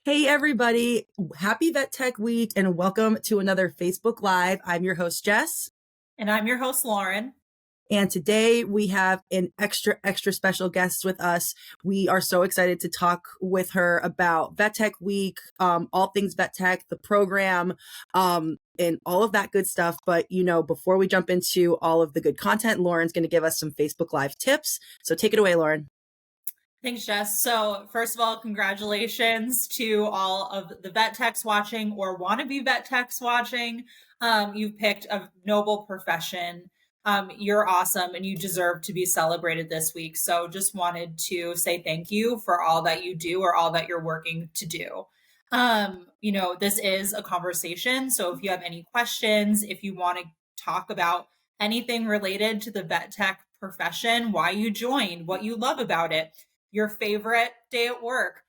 Hey, everybody. Happy Vet Tech Week and welcome to another Facebook Live. I'm your host, Jess. And I'm your host, Lauren. And today we have an extra special guest with us. We are so excited to talk with her about Vet Tech Week, all things Vet Tech, the program, and all of that good stuff. But, before we jump into all of the good content, Lauren's going to give us some Facebook Live tips. So take it away, Lauren. Thanks, Jess. So first of all, congratulations to all of the vet techs watching or wannabe vet techs watching. You've picked a noble profession. You're awesome and you deserve to be celebrated this week. So just wanted to say thank you for all that you do or all that you're working to do. This is a conversation. So if you have any questions, if you want to talk about anything related to the vet tech profession, why you joined, what you love about it, your favorite day at work,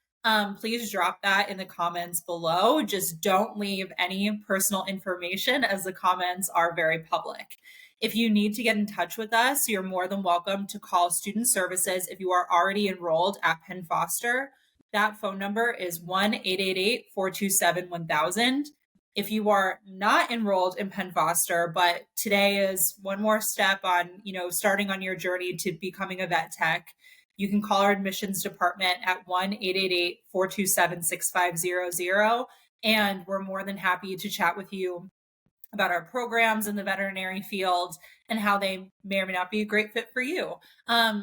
please drop that in the comments below. Just don't leave any personal information as the comments are very public. If you need to get in touch with us, you're more than welcome to call Student Services if you are already enrolled at Penn Foster. That phone number is 1-888-427-1000. If you are not enrolled in Penn Foster, but today is one more step on, starting on your journey to becoming a vet tech, you can call our admissions department at 1-888-427-6500. And we're more than happy to chat with you about our programs in the veterinary field and how they may or may not be a great fit for you.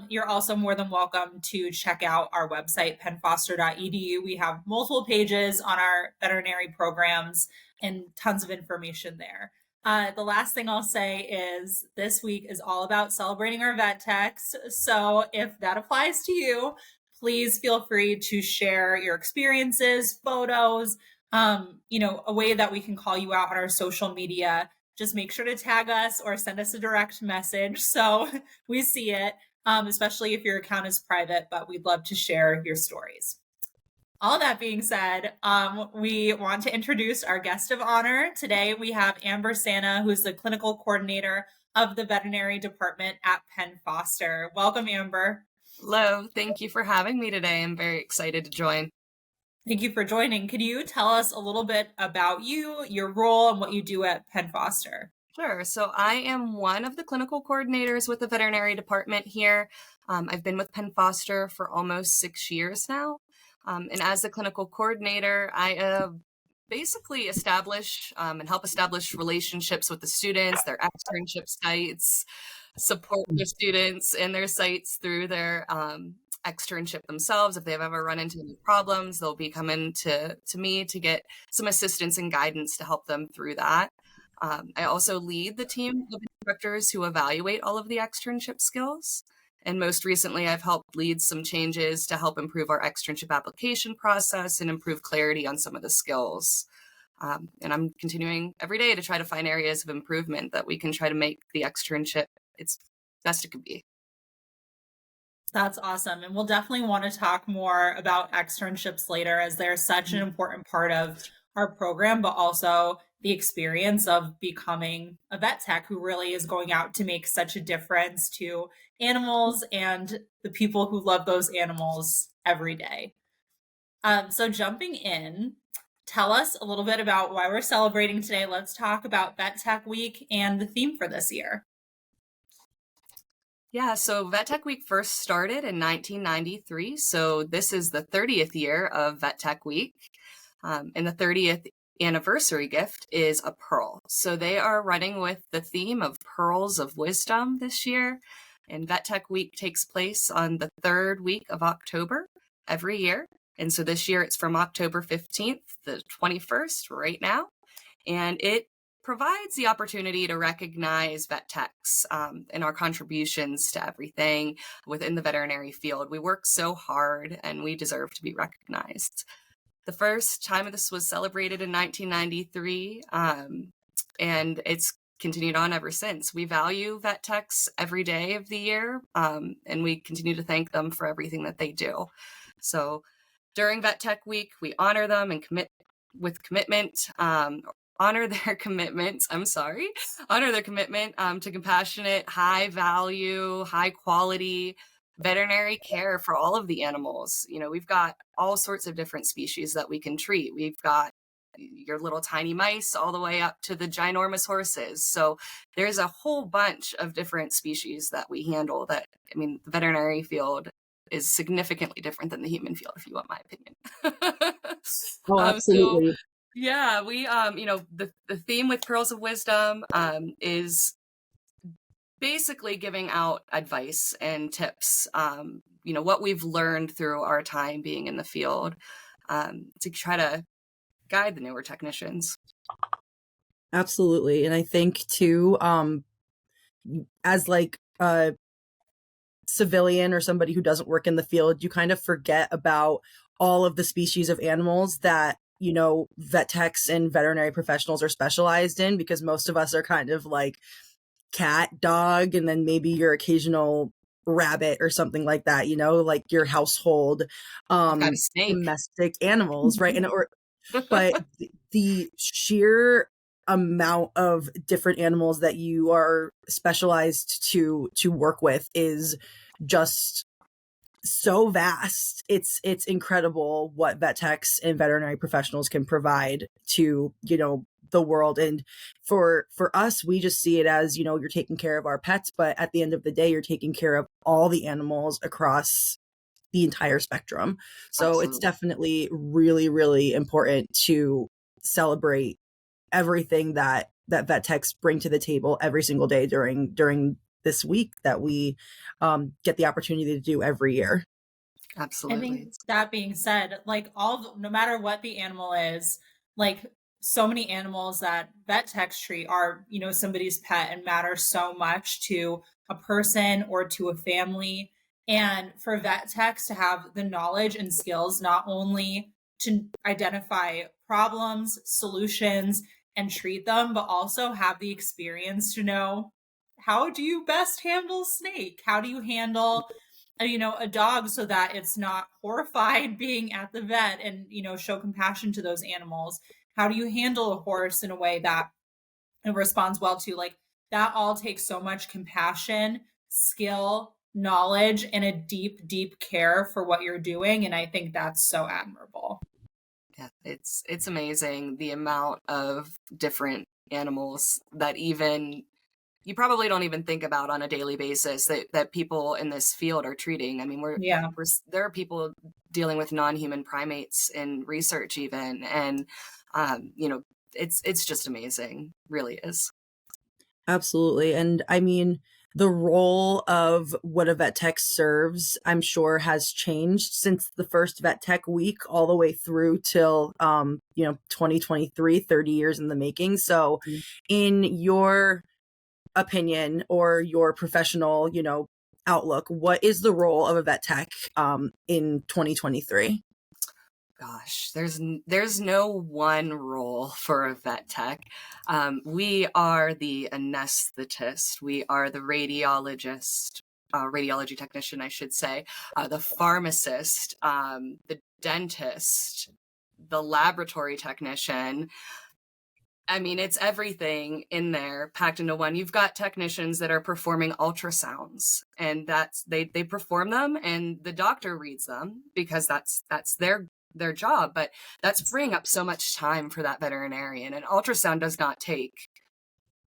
You're also more than welcome to check out our website, pennfoster.edu. We have multiple pages on our veterinary programs and tons of information there. The last thing I'll say is this week is all about celebrating our vet techs. So if that applies to you, please feel free to share your experiences, photos, a way that we can call you out on our social media. Just make sure to tag us or send us a direct message so we see it, especially if your account is private, but we'd love to share your stories. All that being said, we want to introduce our guest of honor. Today, we have Sanna, who's the clinical coordinator of the veterinary department at Penn Foster. Welcome, Amber. Hello. Thank you for having me today. I'm very excited to join. Thank you for joining. Could you tell us a little bit about you, your role, and what you do at Penn Foster? Sure. So I am one of the clinical coordinators with the veterinary department here. I've been with Penn Foster for almost 6 years now. And as the clinical coordinator, I basically establish and help establish relationships with the students, their externship sites, support the students and their sites through their externship themselves. If they've ever run into any problems, they'll be coming to me to get some assistance and guidance to help them through that. I also lead the team of instructors who evaluate all of the externship skills. And most recently, I've helped lead some changes to help improve our externship application process and improve clarity on some of the skills. And I'm continuing every day to try to find areas of improvement that we can try to make the externship its best it could be. That's awesome. And we'll definitely want to talk more about externships later, as they're such an important part of our program, but also the experience of becoming a vet tech who really is going out to make such a difference to animals and the people who love those animals every day. So jumping in, tell us a little bit about why we're celebrating today. Let's talk about Vet Tech Week and the theme for this year. Yeah, so Vet Tech Week first started in 1993. So this is the 30th year of Vet Tech Week. And the 30th anniversary gift is a pearl. So they are running with the theme of Pearls of Wisdom this year. And Vet Tech Week takes place on the third week of October every year. And so this year it's from October 15th to 21st right now. And it provides the opportunity to recognize vet techs and our contributions to everything within the veterinary field. We work so hard and we deserve to be recognized. The first time this was celebrated in 1993, and it's continued on ever since. We value vet techs every day of the year, and we continue to thank them for everything that they do. So during Vet Tech Week, we honor them and honor their commitment to compassionate, high value, high quality veterinary care for all of the animals. You know, we've got all sorts of different species that we can treat. We've got your little tiny mice all the way up to the ginormous horses. So there's a whole bunch of different species that we handle that, I mean, the veterinary field is significantly different than the human field, if you want my opinion. Oh, So absolutely. yeah, we, you know, the theme with Pearls of Wisdom is basically giving out advice and tips, you know, what we've learned through our time being in the field, to try to guide the newer technicians. Absolutely. And I think too, as like a civilian or somebody who doesn't work in the field, you kind of forget about all of the species of animals that, you know, vet techs and veterinary professionals are specialized in, because most of us are kind of like cat, dog, and then maybe your occasional rabbit or something like that, you know, like your household I've got a snake. domestic animals, right? And or but the sheer amount of different animals that you are specialized to work with is just so vast. It's incredible what vet techs and veterinary professionals can provide to, you know, the world. And for us, we just see it as, you know, you're taking care of our pets, but at the end of the day, you're taking care of all the animals across the entire spectrum. So it's Absolutely. definitely really, really important to celebrate everything that vet techs bring to the table every single day during this week that we get the opportunity to do every year. I Absolutely. think that being said, like no matter what the animal is, like so many animals that vet techs treat are, you know, somebody's pet and matter so much to a person or to a family. And for vet techs to have the knowledge and skills, not only to identify problems, solutions, and treat them, but also have the experience to know, how do you best handle snake? How do you handle you know, a dog, so that it's not horrified being at the vet, and, you know, show compassion to those animals? How do you handle a horse in a way that it responds well to? Like, that all takes so much compassion, skill, knowledge, and a deep, deep care for what you're doing. And I think that's so admirable. Yeah, it's amazing the amount of different animals that even you probably don't even think about on a daily basis that people in this field are treating. I mean, Yeah. there are people dealing with non-human primates in research even, and you know, it's just amazing, really is. Absolutely. And I mean, the role of what a vet tech serves, I'm sure, has changed since the first vet tech week all the way through till, you know, 2023, 30 years in the making. So Mm. in your opinion or your professional, you know, outlook, what is the role of a vet tech in 2023? Gosh, there's no one role for a vet tech. We are the anesthetist. We are the radiologist, radiology technician, I should say, the pharmacist, the dentist, the laboratory technician. I mean, it's everything in there packed into one. You've got technicians that are performing ultrasounds, and they perform them, and the doctor reads them because that's their job. But that's freeing up so much time for that veterinarian. An ultrasound does not take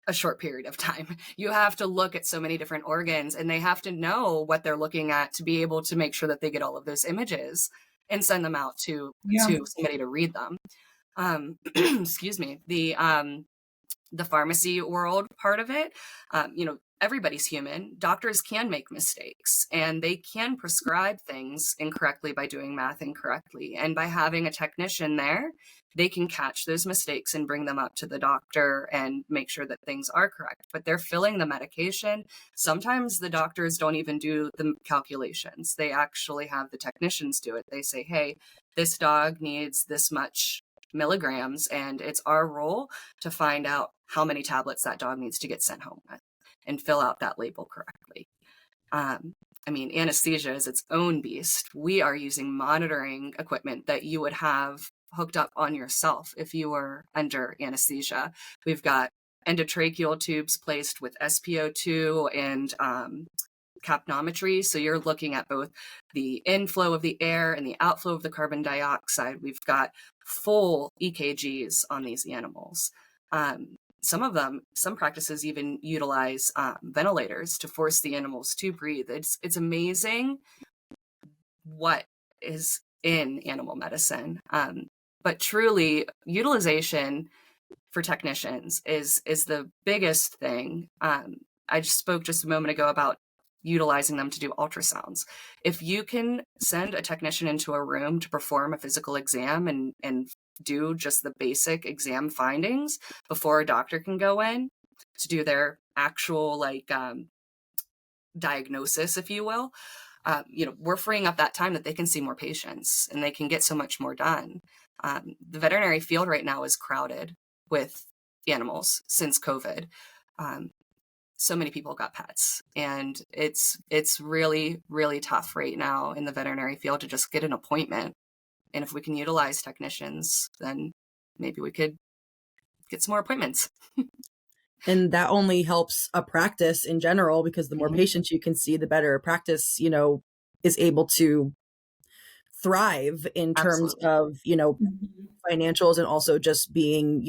a short period of time. You have to look at so many different organs, and they have to know what they're looking at to be able to make sure that they get all of those images and send them out to Yeah. somebody to read them. Excuse me, the pharmacy world part of it, you know, everybody's human. Doctors can make mistakes, and they can prescribe things incorrectly by doing math incorrectly. And by having a technician there, they can catch those mistakes and bring them up to the doctor and make sure that things are correct. But they're filling the medication. Sometimes the doctors don't even do the calculations. They actually have the technicians do it. They say, hey, this dog needs this much milligrams, and it's our role to find out how many tablets that dog needs to get sent home with and fill out that label correctly. I mean, anesthesia is its own beast. We are using monitoring equipment that you would have hooked up on yourself if you were under anesthesia. We've got endotracheal tubes placed with SpO2 and capnometry. So you're looking at both the inflow of the air and the outflow of the carbon dioxide. We've got full EKGs on these animals. Some practices even utilize ventilators to force the animals to breathe. It's amazing what is in animal medicine. But truly, utilization for technicians is the biggest thing. I just spoke just a moment ago about utilizing them to do ultrasounds. If you can send a technician into a room to perform a physical exam and do just the basic exam findings before a doctor can go in to do their actual diagnosis, if you will, we're freeing up that time that they can see more patients and they can get so much more done. The veterinary field right now is crowded with animals since COVID. So many people got pets, and it's really, really tough right now in the veterinary field to just get an appointment. And if we can utilize technicians, then maybe we could get some more appointments. And that only helps a practice in general, because the more Mhm. patients you can see, the better a practice, is able to thrive in terms Absolutely. of, Mhm. financials, and also just being,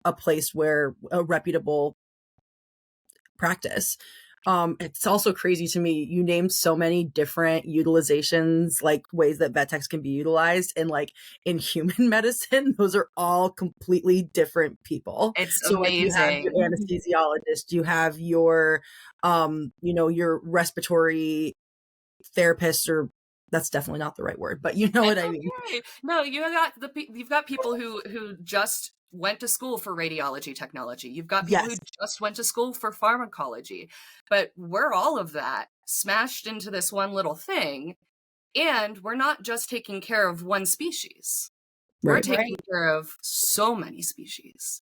a place where a reputable practice. It's also crazy to me. You named so many different utilizations, like ways that vet techs can be utilized, and like in human medicine, those are all completely different people. It's So like you have your amazing. anesthesiologist, you have your your respiratory therapist, or that's definitely not the right word, but you know what It's I mean. okay. No, you've got people who just went to school for radiology technology. You've got people who Yes, just went to school for pharmacology. But we're all of that smashed into this one little thing, and we're not just taking care of one species. We're right. taking Right. care of so many species.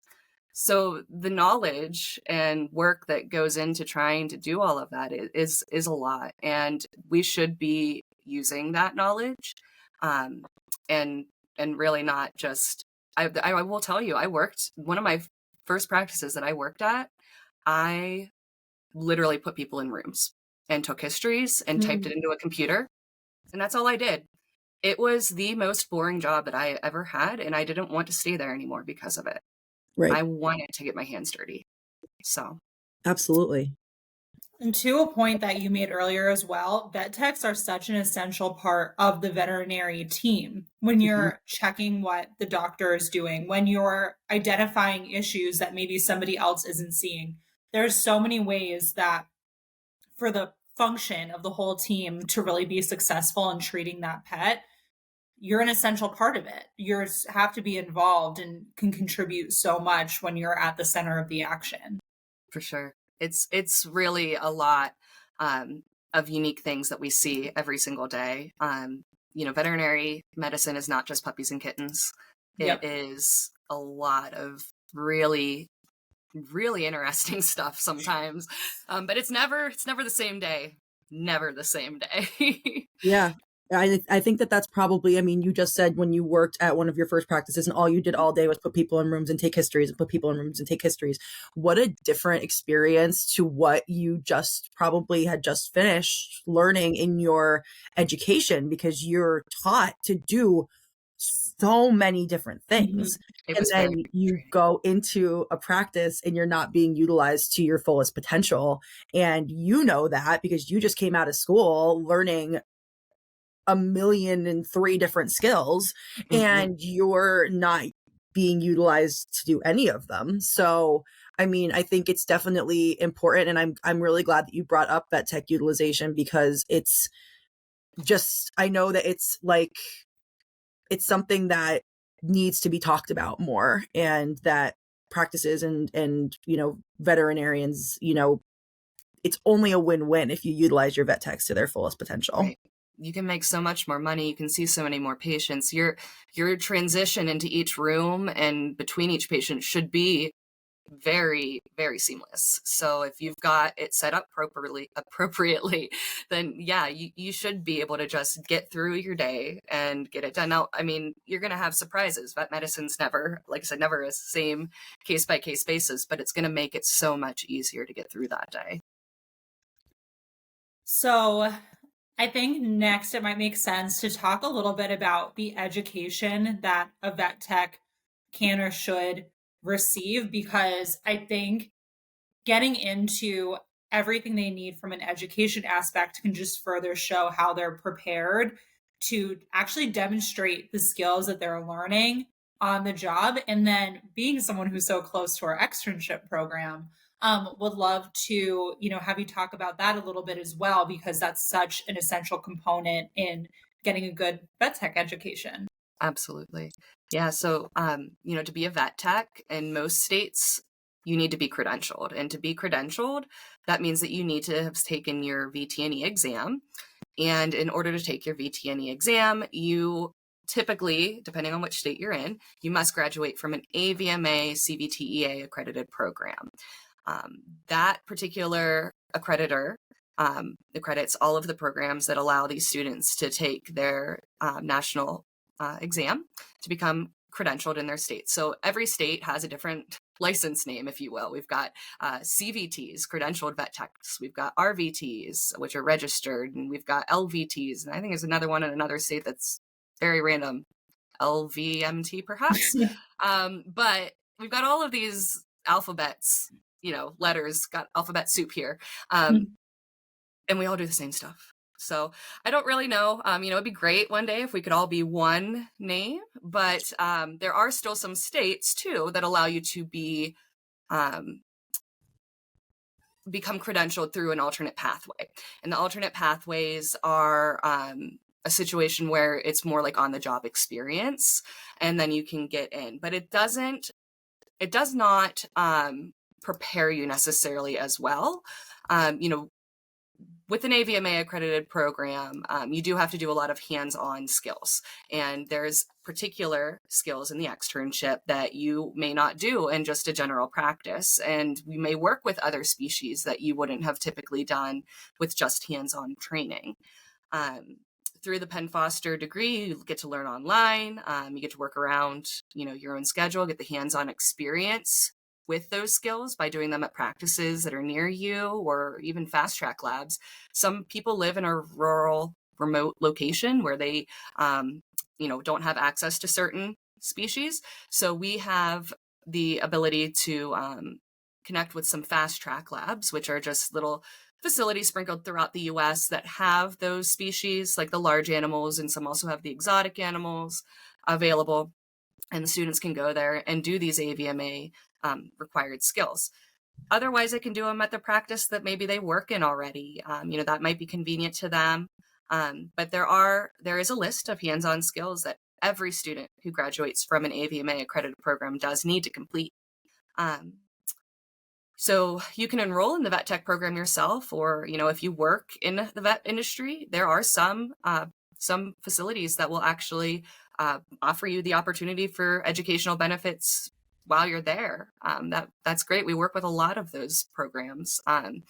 So the knowledge and work that goes into trying to do all of that is a lot, and we should be using that knowledge, um, and really not just. I will tell you, I worked one of my first practices that I worked at. I literally put people in rooms and took histories and typed it Mhm. into a computer, and that's all I did. It was the most boring job that I ever had, and I didn't want to stay there anymore because of it. Right. I wanted to get my hands dirty. So, Absolutely. And to a point that you made earlier as well, vet techs are such an essential part of the veterinary team. When Mhm. you're checking what the doctor is doing, when you're identifying issues that maybe somebody else isn't seeing, there's so many ways that for the function of the whole team to really be successful in treating that pet, you're an essential part of it. You have to be involved and can contribute so much when you're at the center of the action. for sure. It's really a lot of unique things that we see every single day. Veterinary medicine is not just puppies and kittens. It Yep. is a lot of really, really interesting stuff sometimes. But it's never the same day. Never the same day. Yeah. I think that that's probably, I mean, you just said when you worked at one of your first practices and all you did all day was put people in rooms and take histories and put people in rooms and take histories. What a different experience to what you just probably had just finished learning in your education, because you're taught to do so many different Mhm. things. It And was very then you frustrating. go into a practice and you're not being utilized to your fullest potential. And you know that because you just came out of school learning 1,000,003 different skills, Mhm. and you're not being utilized to do any of them. So, I mean, I think it's definitely important, and I'm really glad that you brought up vet tech utilization, because it's just, I know that it's something that needs to be talked about more, and that practices and veterinarians, it's only a win-win if you utilize your vet techs to their fullest potential. Right. You can make so much more money. You can see so many more patients. Your transition into each room and between each patient should be very, very seamless. So if you've got it set up appropriately, then yeah, you should be able to just get through your day and get it done. Now, I mean, you're going to have surprises. Vet medicine's never, like I said, never a same case by case basis, but it's going to make it so much easier to get through that day. So I think next it might make sense to talk a little bit about the education that a vet tech can or should receive, because I think getting into everything they need from an education aspect can just further show how they're prepared to actually demonstrate the skills that they're learning on the job. And then being someone who's so close to our externship program, would love to, have you talk about that a little bit as well, because that's such an essential component in getting a good vet tech education. Absolutely. Yeah. So, to be a vet tech in most states, you need to be credentialed. And to be credentialed, that means that you need to have taken your VTNE exam. And in order to take your VTNE exam, you typically, depending on which state you're in, you must graduate from an AVMA CVTEA accredited program. That particular accreditor accredits all of the programs that allow these students to take their national exam to become credentialed in their state. So every state has a different license name, if you will. We've got CVTs, credentialed vet techs. We've got RVTs, which are registered, and we've got LVTs. And I think there's another one in another state that's very random, LVMT perhaps. But we've got all of these alphabets, letters, got alphabet soup here. And we all do the same stuff. So I don't really know. It'd be great one day if we could all be one name, but there are still some states too that allow you to become credentialed through an alternate pathway. And the alternate pathways are a situation where it's more like on the job experience, and then you can get in. But it does not prepare you necessarily as well. With an AVMA accredited program, you do have to do a lot of hands-on skills, and there's particular skills in the externship that you may not do in just a general practice, and we may work with other species that you wouldn't have typically done with just hands-on training. Through the Penn Foster degree, you get to learn online, you get to work around, your own schedule, get the hands-on experience with those skills by doing them at practices that are near you or even fast track labs. Some people live in a rural, remote location where they, don't have access to certain species. So we have the ability to connect with some fast track labs, which are just little facilities sprinkled throughout the US that have those species, like the large animals, and some also have the exotic animals available. And the students can go there and do these AVMA required skills. Otherwise, they can do them at the practice that maybe they work in already. That might be convenient to them. But there is a list of hands-on skills that every student who graduates from an AVMA accredited program does need to complete. So you can enroll in the vet tech program yourself, or, if you work in the vet industry, there are some facilities that will actually offer you the opportunity for educational benefits while you're there. That's great. We work with a lot of those programs. I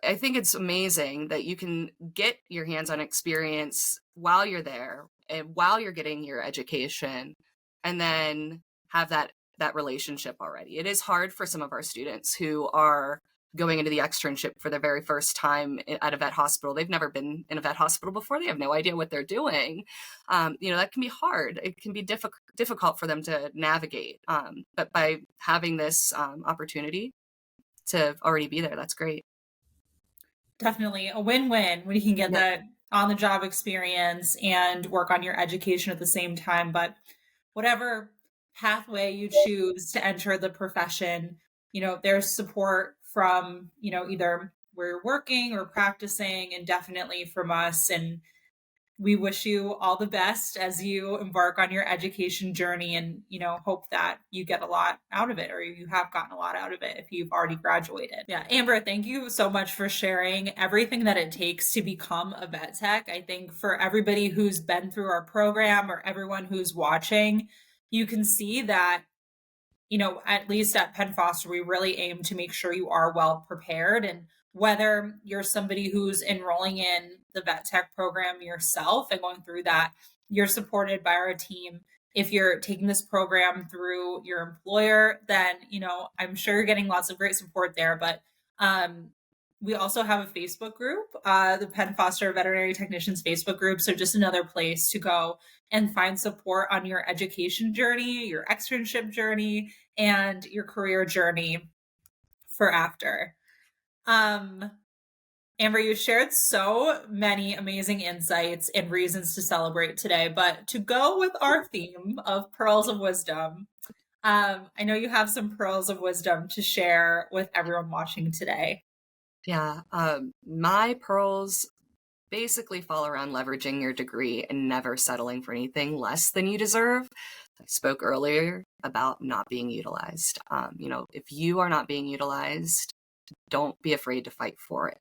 think it's amazing that you can get your hands-on experience while you're there and while you're getting your education, and then have that relationship already. It is hard for some of our students who are going into the externship for the very first time at a vet hospital. They've never been in a vet hospital before. They have no idea what they're doing. That can be hard. It can be difficult for them to navigate. But by having this opportunity to already be there, that's great. Definitely a win-win when you can get the on-the-job experience and work on your education at the same time. But whatever pathway you choose to enter the profession, there's support from, either where you're working or practicing, and definitely from us. And we wish you all the best as you embark on your education journey, and, hope that you get a lot out of it, or you have gotten a lot out of it if you've already graduated. Yeah. Amber, thank you so much for sharing everything that it takes to become a vet tech. I think for everybody who's been through our program, or everyone who's watching, you can see that, at least at Penn Foster, we really aim to make sure you are well prepared. And whether you're somebody who's enrolling in the vet tech program yourself and going through that, you're supported by our team. If you're taking this program through your employer, then, I'm sure you're getting lots of great support there. But We also have a Facebook group, the Penn Foster Veterinary Technicians Facebook group. So just another place to go and find support on your education journey, your externship journey, and your career journey for after. Amber, you shared so many amazing insights and reasons to celebrate today, but to go with our theme of pearls of wisdom, I know you have some pearls of wisdom to share with everyone watching today. Yeah, my pearls basically fall around leveraging your degree and never settling for anything less than you deserve. I spoke earlier about not being utilized. If you are not being utilized, don't be afraid to fight for it.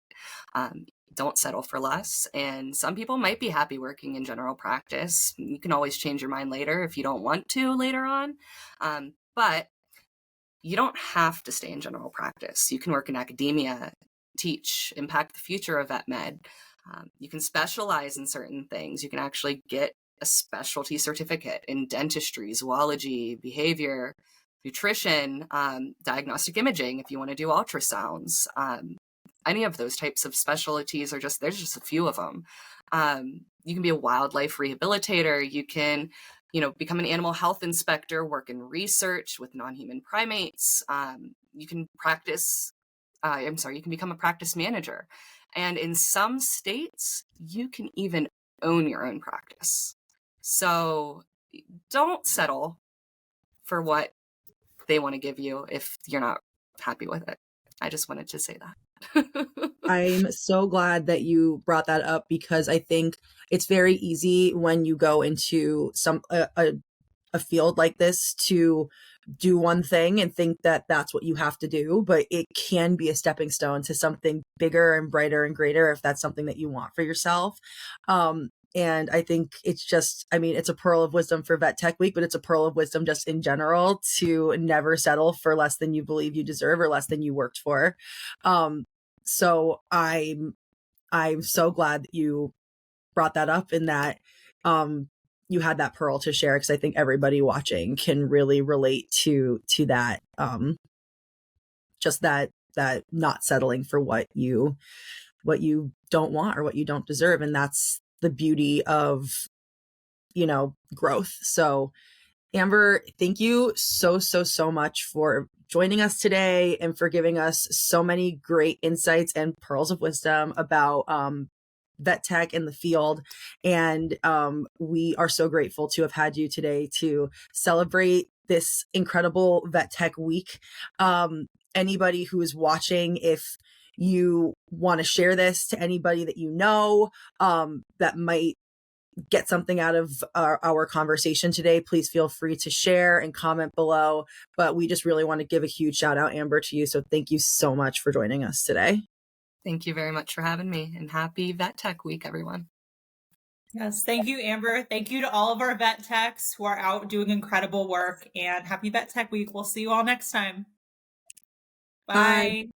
Don't settle for less. And some people might be happy working in general practice. You can always change your mind later if you don't want to later on. But you don't have to stay in general practice. You can work in academia, teach, impact the future of vet med. You can specialize in certain things. You can actually get a specialty certificate in dentistry, zoology, behavior, nutrition, diagnostic imaging if you want to do ultrasounds. Any of those types of specialties there's just a few of them. You can be a wildlife rehabilitator. You can become an animal health inspector, work in research with non-human primates. You can you can become a practice manager. And in some states, you can even own your own practice. So don't settle for what they want to give you if you're not happy with it. I just wanted to say that. I'm so glad that you brought that up, because I think it's very easy when you go into a field like this to do one thing and think that that's what you have to do, but it can be a stepping stone to something bigger and brighter and greater if that's something that you want for yourself. And I think it's a pearl of wisdom for Vet Tech Week, but it's a pearl of wisdom just in general to never settle for less than you believe you deserve or less than you worked for. So I'm so glad that you brought that up, and that you had that pearl to share, because I think everybody watching can really relate to that. Just that not settling for what you don't want or what you don't deserve, and that's the beauty of growth. So Amber, thank you so much for joining us today and for giving us so many great insights and pearls of wisdom about vet tech in the field. And we are so grateful to have had you today to celebrate this incredible Vet Tech Week. Anybody who is watching, if you want to share this to anybody that you know that might get something out of our conversation today, please feel free to share and comment below. But we just really want to give a huge shout out, Amber, to you. So thank you so much for joining us today. Thank you very much for having me, and happy Vet Tech Week, everyone. Yes, thank you, Amber. Thank you to all of our vet techs who are out doing incredible work, and happy Vet Tech Week. We'll see you all next time. Bye. Bye.